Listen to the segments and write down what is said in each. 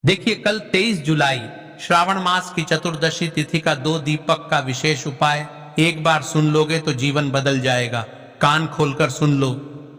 देखिए कल 23 जुलाई श्रावण मास की चतुर्दशी तिथि का 2 दीपक का विशेष उपाय एक बार सुन लोगे तो जीवन बदल जाएगा। कान खोलकर सुन लो,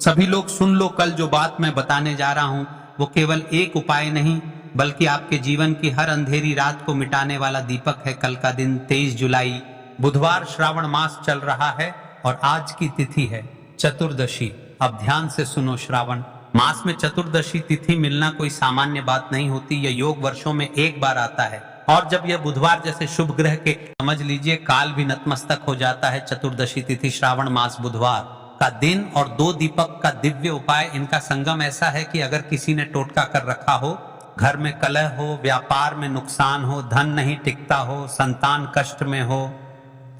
सभी लोग सुन लो। कल जो बात मैं बताने जा रहा हूं वो केवल एक उपाय नहीं बल्कि आपके जीवन की हर अंधेरी रात को मिटाने वाला दीपक है। कल का दिन 23 जुलाई बुधवार, श्रावण मास चल रहा है और आज की तिथि है चतुर्दशी। अब ध्यान से सुनो, श्रावण मास में चतुर्दशी तिथि मिलना कोई सामान्य बात नहीं होती। यह योग वर्षों में एक बार आता है और जब यह बुधवार जैसे शुभ ग्रह के समझ लीजिए काल भी नतमस्तक हो जाता है। चतुर्दशी तिथि, श्रावण मास, बुधवार का दिन और 2 दीपक का दिव्य उपाय, इनका संगम ऐसा है कि अगर किसी ने टोटका कर रखा हो, घर में कलह हो, व्यापार में नुकसान हो, धन नहीं टिकता हो, संतान कष्ट में हो,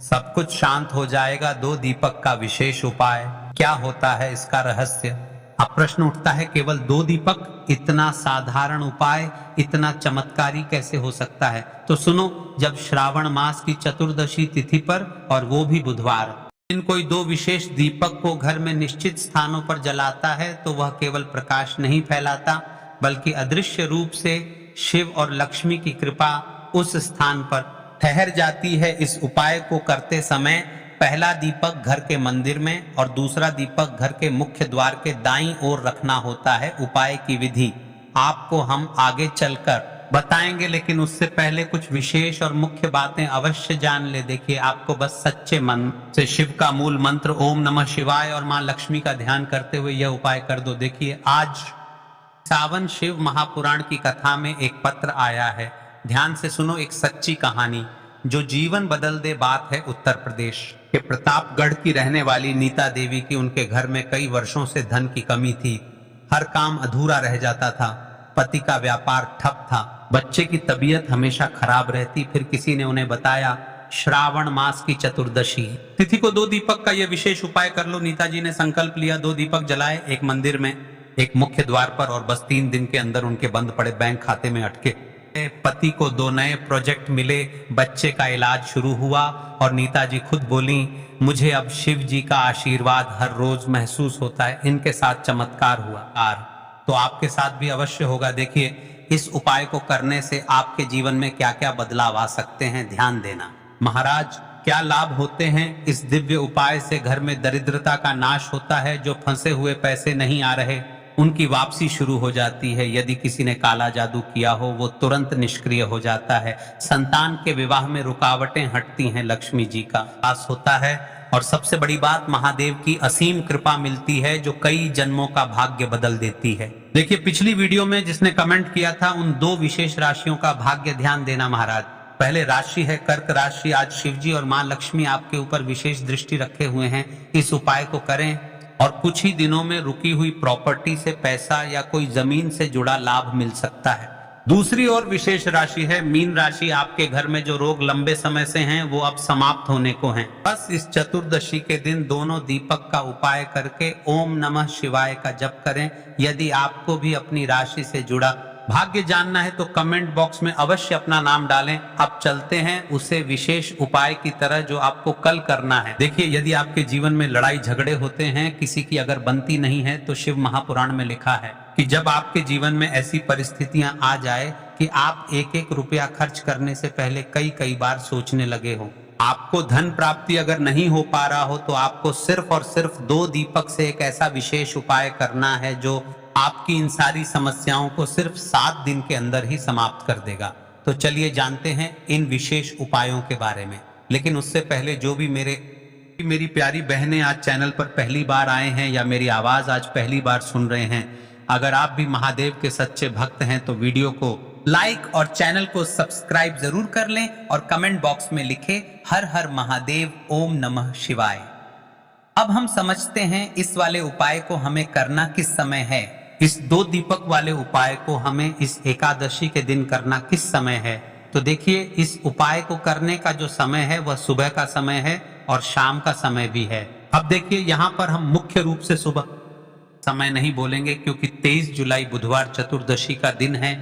सब कुछ शांत हो जाएगा। 2 दीपक का विशेष उपाय क्या होता है, इसका रहस्य। अब प्रश्न उठता है, केवल 2 दीपक, इतना साधारण उपाय इतना चमत्कारी कैसे हो सकता है? तो सुनो, जब श्रावण मास की चतुर्दशी तिथि पर और वो भी बुधवार दिन कोई 2 विशेष दीपक को घर में निश्चित स्थानों पर जलाता है तो वह केवल प्रकाश नहीं फैलाता बल्कि अदृश्य रूप से शिव और लक्ष्मी की कृपा उस स्थान पर ठहर जाती है। इस उपाय को करते समय पहला दीपक घर के मंदिर में और दूसरा दीपक घर के मुख्य द्वार के दाईं ओर रखना होता है। उपाय की विधि आपको हम आगे चलकर बताएंगे, लेकिन उससे पहले कुछ विशेष और मुख्य बातें अवश्य जान ले। देखिए, आपको बस सच्चे मन से शिव का मूल मंत्र ओम नमः शिवाय और मां लक्ष्मी का ध्यान करते हुए यह उपाय कर दो। देखिए, आज सावन शिव महापुराण की कथा में एक पत्र आया है। ध्यान से सुनो, एक सच्ची कहानी जो जीवन बदल दे बात है। उत्तर प्रदेश के प्रतापगढ़ की रहने वाली नीता देवी की, उनके घर में कई वर्षों से धन की कमी थी। हर काम अधूरा रह जाता था, पति का व्यापार ठप था, बच्चे की तबीयत हमेशा खराब रहती। फिर किसी ने उन्हें बताया, श्रावण मास की चतुर्दशी तिथि को 2 दीपक का यह विशेष उपाय कर लो। नीता जी ने संकल्प लिया, 2 दीपक जलाए, एक मंदिर में, एक मुख्य द्वार पर, और बस 3 दिन के अंदर उनके बंद पड़े बैंक खाते में अटके पति को 2 नए प्रोजेक्ट मिले, बच्चे का इलाज शुरू हुआ और नीता जी खुद बोली, मुझे अब शिव जी का आशीर्वाद हर रोज महसूस होता है। इनके साथ चमत्कार हुआ, तो आपके साथ भी अवश्य होगा। देखिए, इस उपाय को करने से आपके जीवन में क्या क्या बदलाव आ सकते हैं, ध्यान देना। महाराज, क्या लाभ होते हैं इस दिव्य उपाय से? घर में दरिद्रता का नाश होता है, जो फंसे हुए पैसे नहीं आ रहे उनकी वापसी शुरू हो जाती है। यदि किसी ने काला जादू किया हो वो तुरंत निष्क्रिय हो जाता है। संतान के विवाह में रुकावटें हटती हैं, लक्ष्मी जी का वास होता है और सबसे बड़ी बात, महादेव की असीम कृपा मिलती है जो कई जन्मों का भाग्य बदल देती है। देखिए, पिछली वीडियो में जिसने कमेंट किया था, उन 2 विशेष राशियों का भाग्य ध्यान देना महाराज। पहले राशि है कर्क राशि। आज शिव जी और मां लक्ष्मी आपके ऊपर विशेष दृष्टि रखे हुए हैं। इस उपाय को करें और कुछ ही दिनों में रुकी हुई प्रॉपर्टी से पैसा या कोई जमीन से जुड़ा लाभ मिल सकता है। दूसरी ओर विशेष राशि है मीन राशि। आपके घर में जो रोग लंबे समय से हैं वो अब समाप्त होने को हैं। बस इस चतुर्दशी के दिन दोनों दीपक का उपाय करके ओम नमः शिवाय का जप करें। यदि आपको भी अपनी राशि से जुड़ा भाग्य जानना है तो कमेंट बॉक्स में अवश्य अपना नाम डालें। अब चलते हैं उसे विशेष उपाय की तरह जो आपको कल करना है। देखिए, यदि आपके जीवन में लड़ाई झगड़े होते हैं, किसी की अगर बनती नहीं है, तो शिव महापुराण में लिखा है कि जब आपके जीवन में ऐसी परिस्थितियां आ जाए कि आप एक रुपया खर्च करने से पहले कई बार सोचने लगे हो, आपको धन प्राप्ति अगर नहीं हो पा रहा हो, तो आपको सिर्फ और सिर्फ 2 दीपक से एक ऐसा विशेष उपाय करना है जो आपकी इन सारी समस्याओं को सिर्फ 7 दिन के अंदर ही समाप्त कर देगा। तो चलिए जानते हैं इन विशेष उपायों के बारे में। लेकिन उससे पहले जो भी मेरी प्यारी बहनें आज चैनल पर पहली बार आए हैं या मेरी आवाज आज पहली बार सुन रहे हैं, अगर आप भी महादेव के सच्चे भक्त हैं तो वीडियो को लाइक और चैनल को सब्सक्राइब जरूर कर लें और कमेंट बॉक्स में लिखें हर हर महादेव, ओम नमः शिवाय। अब हम समझते हैं इस वाले उपाय को हमें करना किस समय है। इस 2 दीपक वाले उपाय को हमें इस एकादशी के दिन करना किस समय है? तो देखिए, इस उपाय को करने का जो समय है वह सुबह का समय है और शाम का समय भी है। अब देखिए, यहाँ पर हम मुख्य रूप से सुबह समय नहीं बोलेंगे क्योंकि 23 जुलाई बुधवार चतुर्दशी का दिन है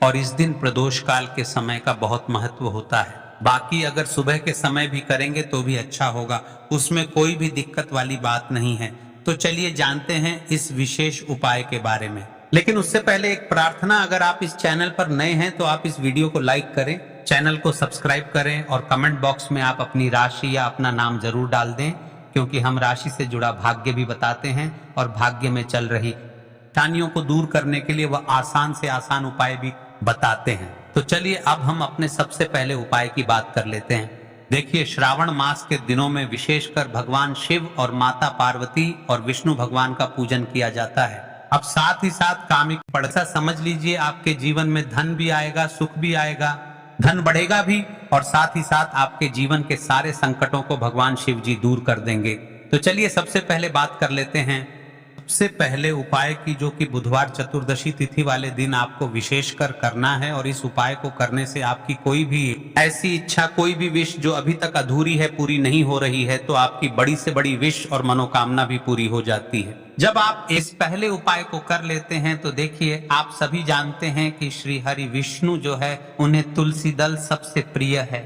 और इस दिन प्रदोष काल के समय का बहुत महत्व होता है। बाकी अगर सुबह के समय भी करेंगे तो भी अच्छा होगा, उसमें कोई भी दिक्कत वाली बात नहीं है। तो चलिए जानते हैं इस विशेष उपाय के बारे में। लेकिन उससे पहले एक प्रार्थना, अगर आप इस चैनल पर नए हैं तो आप इस वीडियो को लाइक करें, चैनल को सब्सक्राइब करें और कमेंट बॉक्स में आप अपनी राशि या अपना नाम जरूर डाल दें, क्योंकि हम राशि से जुड़ा भाग्य भी बताते हैं और भाग्य में चल रही परेशानियों को दूर करने के लिए वह आसान से आसान उपाय भी बताते हैं। तो चलिए अब हम अपने सबसे पहले उपाय की बात कर लेते हैं। देखिए, श्रावण मास के दिनों में विशेषकर भगवान शिव और माता पार्वती और विष्णु भगवान का पूजन किया जाता है। अब साथ ही साथ कामिक पड़सा समझ लीजिए, आपके जीवन में धन भी आएगा, सुख भी आएगा, धन बढ़ेगा भी, और साथ ही साथ आपके जीवन के सारे संकटों को भगवान शिव जी दूर कर देंगे। तो चलिए सबसे पहले बात कर लेते हैं सबसे पहले उपाय की, जो कि बुधवार चतुर्दशी तिथि वाले दिन आपको विशेषकर करना है। और इस उपाय को करने से आपकी कोई भी ऐसी इच्छा, कोई भी विश जो अभी तक अधूरी है, पूरी नहीं हो रही है, तो आपकी बड़ी से बड़ी विश और मनोकामना भी पूरी हो जाती है। जब आप इस पहले उपाय को कर लेते हैं तो देखिए, आप सभी जानते हैं कि श्री हरि विष्णु जो है, उन्हें तुलसी दल सबसे प्रिय है।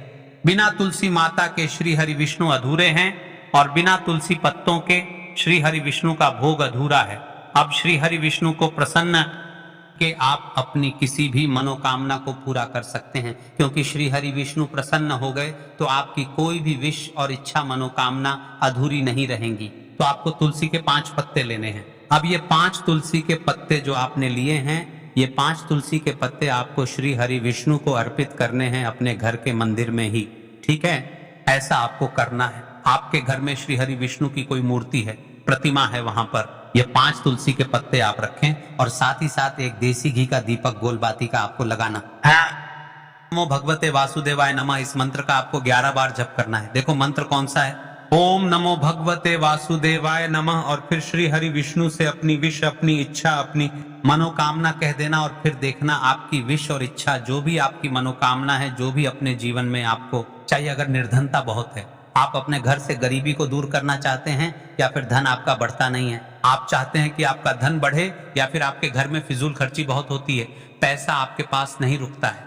बिना तुलसी माता के श्री हरि विष्णु अधूरे हैं और बिना तुलसी पत्तों के श्री हरि विष्णु का भोग अधूरा है। अब श्री हरि विष्णु को प्रसन्न के आप अपनी किसी भी मनोकामना को पूरा कर सकते हैं, क्योंकि श्री हरि विष्णु प्रसन्न हो गए तो आपकी कोई भी विश और इच्छा मनोकामना अधूरी नहीं रहेंगी। तो आपको तुलसी के 5 पत्ते लेने हैं। अब ये 5 तुलसी के पत्ते जो आपने लिए हैं, ये 5 तुलसी के पत्ते आपको श्री हरि विष्णु को अर्पित करने हैं अपने घर के मंदिर में ही। ठीक है, ऐसा आपको करना है। आपके घर में श्री हरि विष्णु की कोई मूर्ति है, प्रतिमा है, वहां पर ये 5 तुलसी के पत्ते आप रखें और साथ ही साथ एक देसी घी का दीपक गोलबाती का आपको लगाना है। नमो भगवते वासुदेवाय नमः, इस मंत्र का आपको 11 बार जप करना है। देखो मंत्र कौन सा है, ओम नमो भगवते वासुदेवाय नमः, और फिर श्री हरि विष्णु से अपनी विश, अपनी इच्छा, अपनी मनोकामना कह देना। और फिर देखना आपकी विश और इच्छा, जो भी आपकी मनोकामना है, जो भी अपने जीवन में आपको चाहिए, अगर निर्धनता बहुत है, आप अपने घर से गरीबी को दूर करना चाहते हैं, या फिर धन आपका बढ़ता नहीं है, आप चाहते हैं कि आपका धन बढ़े, या फिर आपके घर में फिजूल खर्ची बहुत होती है, पैसा आपके पास नहीं रुकता है,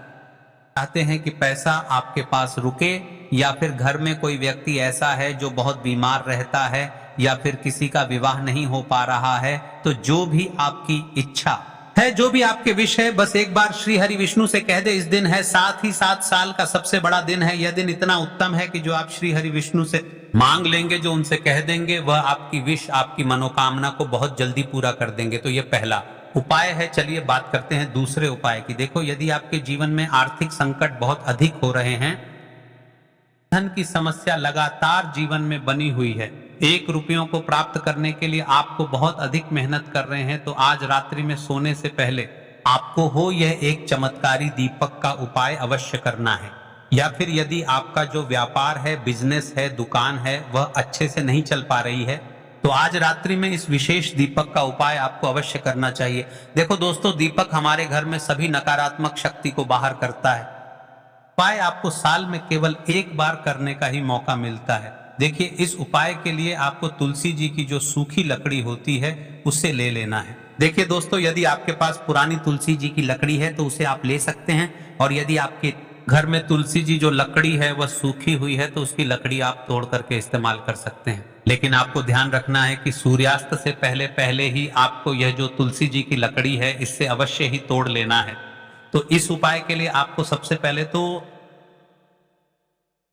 चाहते हैं कि पैसा आपके पास रुके, या फिर घर में कोई व्यक्ति ऐसा है जो बहुत बीमार रहता है, या फिर किसी का विवाह नहीं हो पा रहा है, तो जो भी आपकी इच्छा है, जो भी आपके विष है, बस एक बार श्री हरि विष्णु से कह दे। इस दिन है, साथ ही साथ साल का सबसे बड़ा दिन है। यह दिन इतना उत्तम है कि जो आप श्री हरि विष्णु से मांग लेंगे, जो उनसे कह देंगे, वह आपकी विश, आपकी मनोकामना को बहुत जल्दी पूरा कर देंगे। तो यह पहला उपाय है। चलिए बात करते हैं दूसरे उपाय की। देखो, यदि आपके जीवन में आर्थिक संकट बहुत अधिक हो रहे हैं, धन की समस्या लगातार जीवन में बनी हुई है, 1 रुपयों को प्राप्त करने के लिए आपको बहुत अधिक मेहनत कर रहे हैं, तो आज रात्रि में सोने से पहले आपको हो यह एक चमत्कारी दीपक का उपाय अवश्य करना है। या फिर यदि आपका जो व्यापार है, बिजनेस है, दुकान है, वह अच्छे से नहीं चल पा रही है, तो आज रात्रि में इस विशेष दीपक का उपाय आपको अवश्य करना चाहिए। देखो दोस्तों, दीपक हमारे घर में सभी नकारात्मक शक्ति को बाहर करता है। उपाय आपको साल में केवल 1 बार करने का ही मौका मिलता है। देखिए, इस उपाय के लिए आपको तुलसी जी की जो सूखी लकड़ी होती है, उसे ले लेना है। देखिए दोस्तों, यदि आपके पास पुरानी तुलसी जी की लकड़ी है तो उसे आप ले सकते हैं, और यदि आपके घर में तुलसी जी जो लकड़ी है वह सूखी हुई है, तो उसकी लकड़ी आप तोड़ करके इस्तेमाल कर सकते हैं। लेकिन आपको ध्यान रखना है कि सूर्यास्त से पहले पहले ही आपको यह जो तुलसी जी की लकड़ी है, इससे अवश्य ही तोड़ लेना है। तो इस उपाय के लिए आपको सबसे पहले तो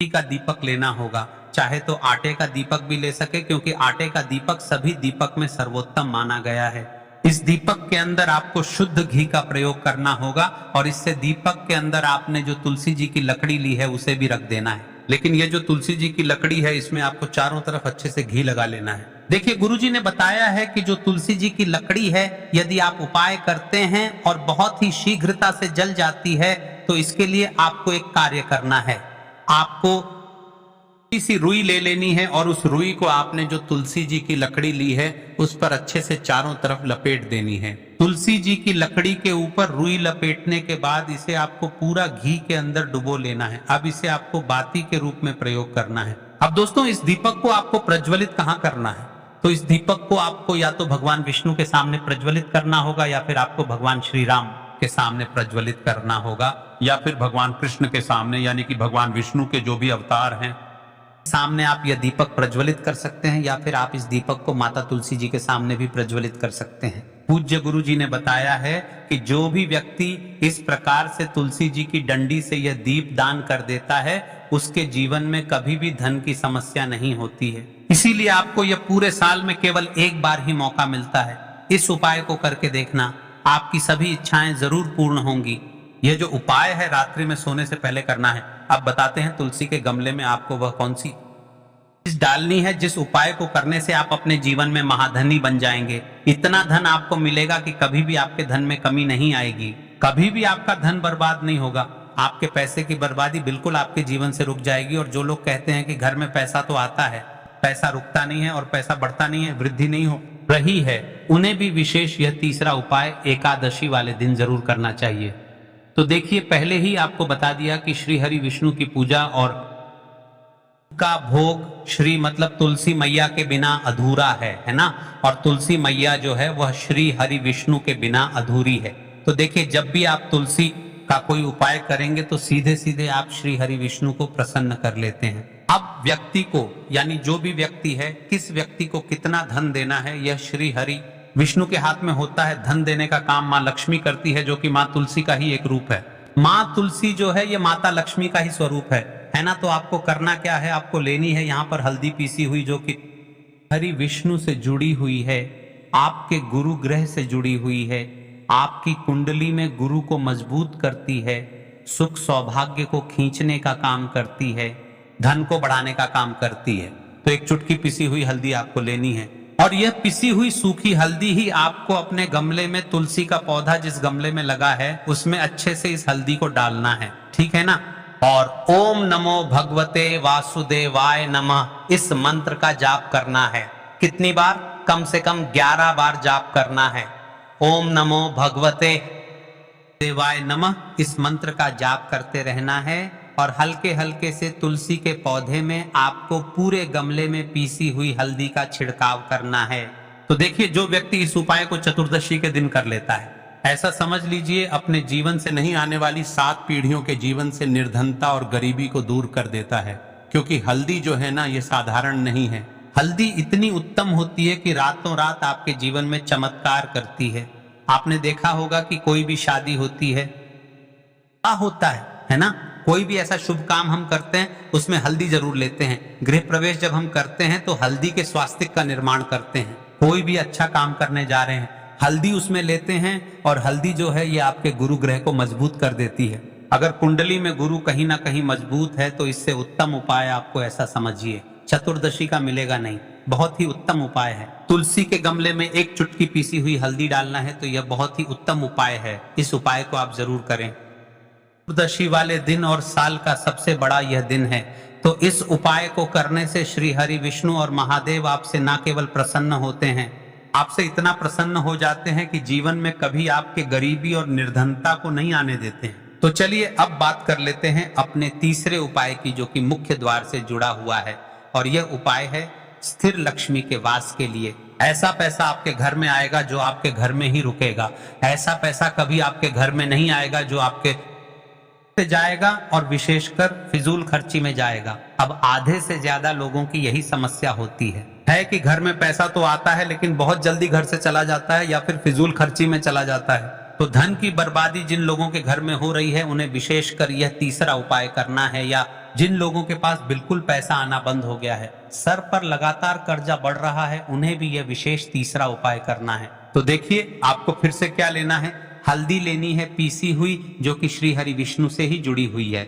का दीपक लेना होगा, चाहे तो आटे का दीपक भी ले सके, क्योंकि आटे का दीपक सभी दीपक में सर्वोत्तम माना गया है। इस दीपक के अंदर आपको शुद्ध घी का प्रयोग करना होगा, और इससे दीपक के अंदर आपने जो तुलसी जी की लकड़ी ली है उसे भी रख देना है। लेकिन ये जो तुलसी जी की लकड़ी है, इसमें आपको चारों तरफ अच्छे से घी लगा लेना है। देखिए, गुरुजी ने बताया है कि जो तुलसी जी की लकड़ी है, यदि आप उपाय करते हैं और बहुत ही शीघ्रता से जल जाती है, तो इसके लिए आपको एक कार्य करना है। आपको सी रुई ले लेनी है, और उस रुई को आपने जो तुलसी जी की लकड़ी ली है उस पर अच्छे से चारों तरफ लपेट देनी है। तुलसी जी की लकड़ी के ऊपर रुई लपेटने के बाद इसे आपको पूरा घी के अंदर डुबो लेना है। अब इसे आपको बाती के रूप में प्रयोग करना है। अब दोस्तों, इस दीपक को आपको प्रज्वलित कहाँ करना है? तो इस दीपक को आपको या तो भगवान विष्णु के सामने प्रज्वलित करना होगा, या फिर आपको भगवान श्री राम के सामने प्रज्वलित करना होगा, या फिर भगवान कृष्ण के सामने, यानी कि भगवान विष्णु के जो भी अवतार हैं सामने आप यह दीपक प्रज्वलित कर सकते हैं, या फिर आप इस दीपक को माता तुलसी जी के सामने भी प्रज्वलित कर सकते हैं। पूज्य गुरु जी ने बताया है कि जो भी व्यक्ति इस प्रकार से तुलसी जी की डंडी से यह दीप दान कर देता है उसके जीवन में कभी भी धन की समस्या नहीं होती है। इसीलिए आपको यह पूरे साल में केवल एक बार ही मौका मिलता है। इस उपाय को करके देखना, आपकी सभी इच्छाएं जरूर पूर्ण होंगी। यह जो उपाय है रात्रि में सोने से पहले करना है। अब बताते हैं तुलसी के गमले में आपको वह कौन सी चीज डालनी है जिस उपाय को करने से आप अपने जीवन में महाधनी बन जाएंगे। इतना धन आपको मिलेगा कि कभी भी आपके धन में कमी नहीं आएगी, कभी भी आपका धन बर्बाद नहीं होगा। आपके पैसे की बर्बादी बिल्कुल आपके जीवन से रुक जाएगी। और जो लोग कहते हैं कि घर में पैसा तो आता है, पैसा रुकता नहीं है और पैसा बढ़ता नहीं है, वृद्धि नहीं हो रही है, उन्हें भी विशेष यह तीसरा उपाय एकादशी वाले दिन जरूर करना चाहिए। तो देखिए, पहले ही आपको बता दिया कि श्री हरि विष्णु की पूजा और का भोग श्री मतलब तुलसी मैया के बिना अधूरा है ना। और तुलसी मैया जो है वह श्री हरि विष्णु के बिना अधूरी है। तो देखिए, जब भी आप तुलसी का कोई उपाय करेंगे तो सीधे सीधे आप श्री हरि विष्णु को प्रसन्न कर लेते हैं। अब व्यक्ति को, यानी जो भी व्यक्ति है, किस व्यक्ति को कितना धन देना है यह श्री हरि विष्णु के हाथ में होता है। धन देने का काम माँ लक्ष्मी करती है, जो कि माँ तुलसी का ही एक रूप है। माँ तुलसी जो है ये माता लक्ष्मी का ही स्वरूप है ना। तो आपको करना क्या है, आपको लेनी है यहाँ पर हल्दी पीसी हुई, जो कि हरि विष्णु से जुड़ी हुई है, आपके गुरु ग्रह से जुड़ी हुई है, आपकी कुंडली में गुरु को मजबूत करती है, सुख सौभाग्य को खींचने का काम करती है, धन को बढ़ाने का काम करती है। तो एक चुटकी पिसी हुई हल्दी आपको लेनी है और यह पिसी हुई सूखी हल्दी ही आपको अपने गमले में, तुलसी का पौधा जिस गमले में लगा है उसमें अच्छे से इस हल्दी को डालना है, ठीक है ना। और ओम नमो भगवते वासुदेवाय नमः इस मंत्र का जाप करना है। कितनी बार? कम से कम 11 बार जाप करना है। ओम नमो भगवते देवाय नमः इस मंत्र का जाप करते रहना है। और हल्के हल्के से तुलसी के पौधे में आपको पूरे गमले में पीसी हुई हल्दी का छिड़काव करना है। तो देखिए, जो व्यक्ति इस उपाय को चतुर्दशी के दिन कर लेता है, ऐसा समझ लीजिए अपने जीवन से नहीं आने वाली 7 पीढ़ियों के जीवन से निर्धनता और गरीबी को दूर कर देता है। क्योंकि हल्दी जो है ना, ये साधारण नहीं है। हल्दी इतनी उत्तम होती है कि रातों रात आपके जीवन में चमत्कार करती है। आपने देखा होगा कि कोई भी शादी होती है, क्या होता है ना, कोई भी ऐसा शुभ काम हम करते हैं उसमें हल्दी जरूर लेते हैं। गृह प्रवेश जब हम करते हैं तो हल्दी के स्वास्तिक का निर्माण करते हैं। कोई भी अच्छा काम करने जा रहे हैं, हल्दी उसमें लेते हैं। और हल्दी जो है ये आपके गुरु ग्रह को मजबूत कर देती है। अगर कुंडली में गुरु कहीं ना कहीं मजबूत है तो इससे उत्तम उपाय आपको ऐसा समझिए चतुर्दशी का मिलेगा नहीं। बहुत ही उत्तम उपाय है। तुलसी के गमले में एक चुटकी पीसी हुई हल्दी डालना है, तो यह बहुत ही उत्तम उपाय है। इस उपाय को आप जरूर करें। चतुर्दशी वाले दिन और साल का सबसे बड़ा यह दिन है, तो इस उपाय को करने से श्री हरि विष्णु और महादेव आपसे ना केवल प्रसन्न होते हैं, आपसे इतना प्रसन्न हो जाते हैं कि जीवन में कभी आपके गरीबी और निर्धनता को नहीं आने देते हैं। तो चलिए अब बात कर लेते हैं अपने तीसरे उपाय की, जो कि मुख्य द्वार से जुड़ा हुआ है। और यह उपाय है स्थिर लक्ष्मी के वास के लिए। ऐसा पैसा आपके घर में आएगा जो आपके घर में ही रुकेगा। ऐसा पैसा कभी आपके घर में नहीं आएगा जो आपके जाएगा और विशेषकर फिजूल खर्ची में जाएगा। अब आधे से ज्यादा लोगों की यही समस्या होती है कि घर में पैसा तो आता है लेकिन बहुत जल्दी घर से चला जाता है या फिर फिजूल खर्ची में चला जाता है। तो धन की बर्बादी जिन लोगों के घर में हो रही है उन्हें विशेषकर यह तीसरा उपाय करना है। या जिन लोगों के पास बिल्कुल पैसा आना बंद हो गया है, सर पर लगातार कर्जा बढ़ रहा है, उन्हें भी यह विशेष तीसरा उपाय करना है। तो देखिए, आपको फिर से क्या लेना है, हल्दी लेनी है पीसी हुई, जो कि श्री हरि विष्णु से ही जुड़ी हुई है।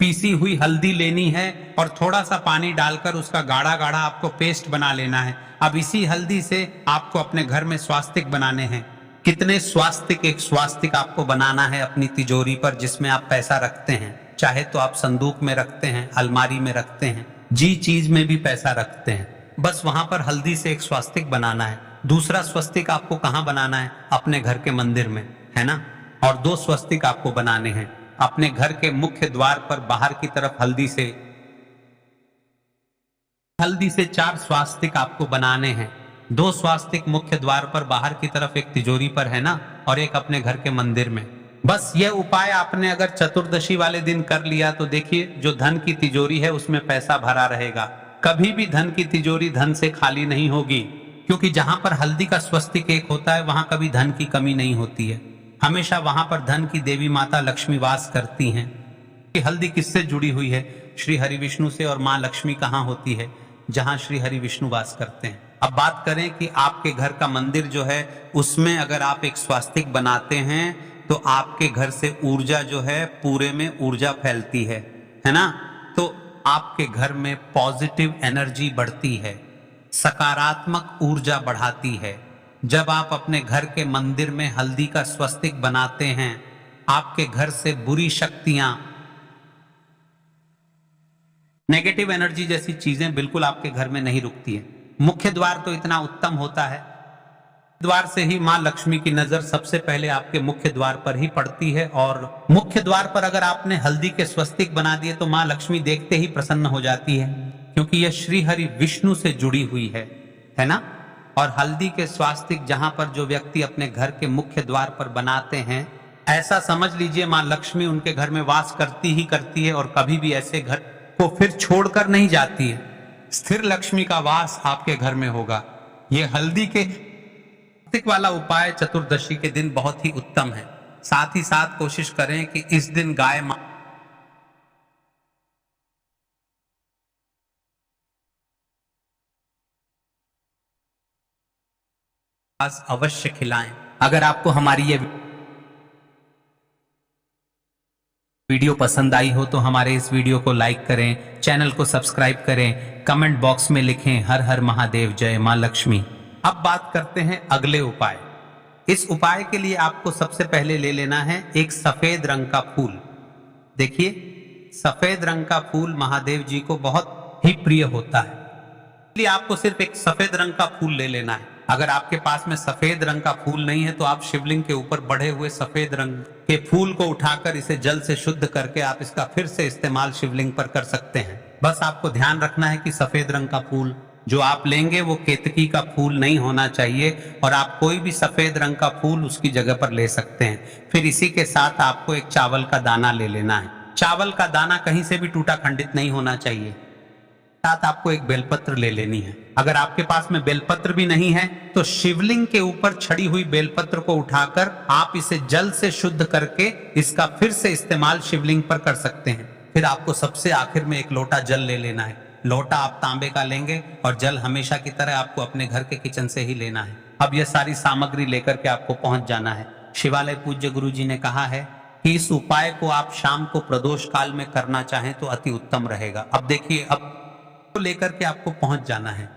पीसी हुई हल्दी लेनी है और थोड़ा सा पानी डालकर उसका गाढ़ा गाढ़ा आपको पेस्ट बना लेना है। अब इसी हल्दी से आपको अपने घर में स्वास्तिक बनाने हैं। कितने स्वास्तिक? एक स्वास्तिक आपको बनाना है अपनी तिजोरी पर, जिसमें आप पैसा रखते हैं। चाहे तो आप संदूक में रखते हैं, अलमारी में रखते हैं, जी चीज में भी पैसा रखते हैं। बस वहां पर हल्दी से एक स्वास्तिक बनाना है। दूसरा स्वस्तिक आपको कहाँ बनाना है? अपने घर के मंदिर में, है ना। और 2 स्वस्तिक आपको बनाने हैं अपने घर के मुख्य द्वार पर बाहर की तरफ। हल्दी से 4 स्वास्तिक आपको बनाने हैं। 2 स्वास्तिक मुख्य द्वार पर बाहर की तरफ, एक तिजोरी पर, है ना, और एक अपने घर के मंदिर में। बस यह उपाय आपने अगर चतुर्दशी वाले दिन कर लिया तो देखिए, जो धन की तिजोरी है उसमें पैसा भरा रहेगा। कभी भी धन की तिजोरी धन से खाली नहीं होगी, क्योंकि जहां पर हल्दी का स्वस्तिक एक होता है वहां कभी धन की कमी नहीं होती है। हमेशा वहां पर धन की देवी माता लक्ष्मी वास करती हैं। कि हल्दी किससे जुड़ी हुई है? श्री हरि विष्णु से। और माँ लक्ष्मी कहाँ होती है? जहां श्री हरि विष्णु वास करते हैं। अब बात करें कि आपके घर का मंदिर जो है उसमें अगर आप एक स्वास्तिक बनाते हैं तो आपके घर से ऊर्जा जो है पूरे में ऊर्जा फैलती है ना? तो आपके घर में पॉजिटिव एनर्जी बढ़ती है, सकारात्मक ऊर्जा बढ़ाती है। जब आप अपने घर के मंदिर में हल्दी का स्वस्तिक बनाते हैं, आपके घर से बुरी शक्तियां, नेगेटिव एनर्जी जैसी चीजें बिल्कुल आपके घर में नहीं रुकती है। मुख्य द्वार तो इतना उत्तम होता है, द्वार से ही मां लक्ष्मी की नजर सबसे पहले आपके मुख्य द्वार पर ही पड़ती है। और मुख्य द्वार पर अगर आपने हल्दी के स्वस्तिक बना दिए तो मां लक्ष्मी देखते ही प्रसन्न हो जाती है, क्योंकि यह श्री हरि विष्णु से जुड़ी हुई है ना? और हल्दी के स्वास्तिक जहां पर जो व्यक्ति अपने घर के मुख्य द्वार पर बनाते हैं, ऐसा समझ लीजिए मां लक्ष्मी उनके घर में वास करती ही करती है और कभी भी ऐसे घर को फिर छोड़कर नहीं जाती है। स्थिर लक्ष्मी का वास आपके घर में होगा। यह हल्दी के स्वस्तिक वाला उपाय चतुर्दशी के दिन बहुत ही उत्तम है। साथ ही साथ कोशिश करें कि इस दिन गाय मांस अवश्य खिलाएं। अगर आपको हमारी ये वीडियो पसंद आई हो तो हमारे इस वीडियो को लाइक करें, चैनल को सब्सक्राइब करें, कमेंट बॉक्स में लिखें हर हर महादेव, जय मां लक्ष्मी। अब बात करते हैं अगले उपाय। इस उपाय के लिए आपको सबसे पहले ले लेना है एक सफेद रंग का फूल। देखिए, सफेद रंग का फूल महादेव जी को बहुत ही प्रिय होता है, इसलिए आपको सिर्फ एक सफेद रंग का फूल ले लेना है। अगर आपके पास में सफेद रंग का फूल नहीं है तो आप शिवलिंग के ऊपर बढ़े हुए सफेद रंग के फूल को उठाकर इसे जल से शुद्ध करके आप इसका फिर से इस्तेमाल शिवलिंग पर कर सकते हैं। बस आपको ध्यान रखना है कि सफेद रंग का फूल जो आप लेंगे वो केतकी का फूल नहीं होना चाहिए, और आप कोई भी सफेद रंग का फूल उसकी जगह पर ले सकते हैं। फिर इसी के साथ आपको एक चावल का दाना ले लेना है। चावल का दाना कहीं से भी टूटा खंडित नहीं होना चाहिए। साथ आपको एक बेलपत्र ले लेनी है। अगर आपके पास में बेलपत्र भी नहीं है तो शिवलिंग के ऊपर छड़ी हुई बेलपत्र को उठाकर आप इसे जल से शुद्ध करके इसका फिर से इस्तेमाल शिवलिंग पर कर सकते हैं। फिर आपको सबसे आखिर में एक लोटा जल ले लेना है। लोटा आप तांबे का लेंगे और जल हमेशा की तरह आपको अपने घर के किचन से ही लेना है। अब यह सारी सामग्री लेकर के आपको पहुंच जाना है। शिवालय पूज्य गुरु जी ने कहा है कि इस उपाय को आप शाम को प्रदोष काल में करना चाहें तो अति उत्तम रहेगा। अब देखिए, अब लेकर के आपको पहुंच जाना है।